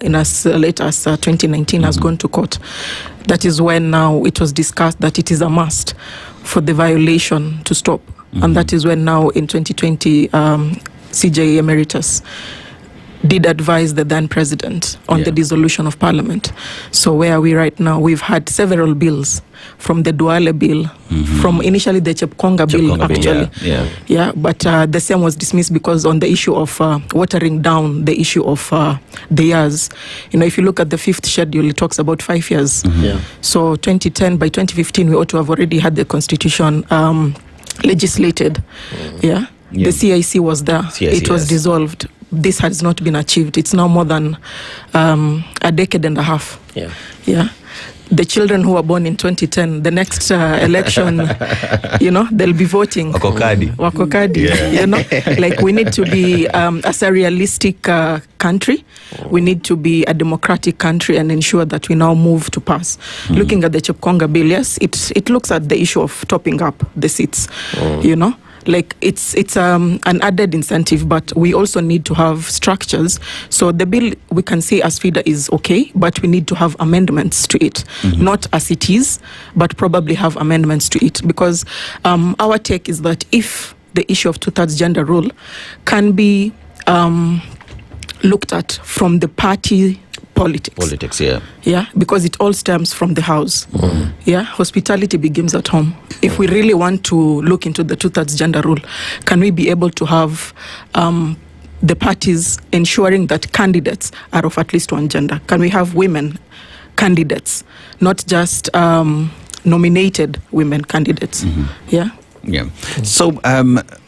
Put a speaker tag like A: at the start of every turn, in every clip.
A: in as late as 2019 has gone to court. That is when now it was discussed that it is a must for the violation to stop. And that is when now in 2020, CJ Emeritus did advise the then president on the dissolution of parliament. So where are we right now? We've had several bills, from the Duale bill, from initially the Chepkonga bill, actually. But the same was dismissed because on the issue of watering down the issue of the years. You know, if you look at the 5th schedule, it talks about 5 years. So 2010, by 2015, we ought to have already had the constitution legislated. The CIC was there. It was dissolved. This has not been achieved. It's now more than a decade and a half. The children who were born in 2010, the next election, you know, they'll be voting. Wakokadi. You know, like we need to be, as a realistic country, we need to be a democratic country and ensure that we now move to pass. Looking at the Chepkonga bill, yes, it looks at the issue of topping up the seats, you know. Like it's an added incentive, but we also need to have structures. So the bill, we can say as FIDA is okay, but we need to have amendments to it, not as it is, but probably have amendments to it, because our take is that if the issue of 2/3 gender rule can be looked at from the party politics, because it all stems from the house. Hospitality begins at home. If we really want to look into the 2/3 gender rule, can we be able to have the parties ensuring that candidates are of at least one gender? Can we have women candidates, not just nominated women candidates?
B: So,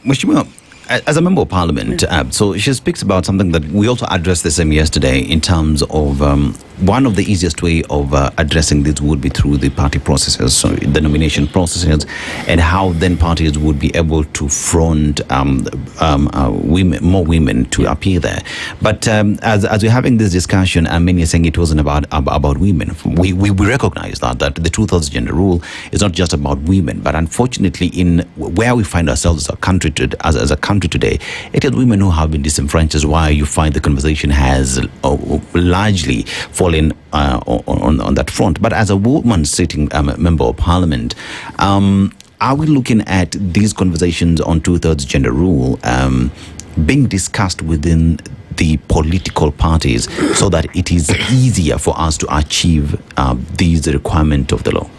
B: Mheshimiwa, as a member of parliament, so she speaks about something that we also addressed the same yesterday in terms of one of the easiest way of addressing this would be through the party processes, so the nomination processes, and how then parties would be able to front more women to appear there. But as we're having this discussion, many are saying it wasn't about women. We recognize that the 2/3 gender rule is not just about women, but unfortunately, in where we find ourselves as a country today, it is women who have been disenfranchised. Why you find the conversation has largely fallen on that front. But as a woman sitting member of parliament, are we looking at these conversations on 2/3 gender rule being discussed within the political parties so that it is easier for us to achieve these requirements of the law?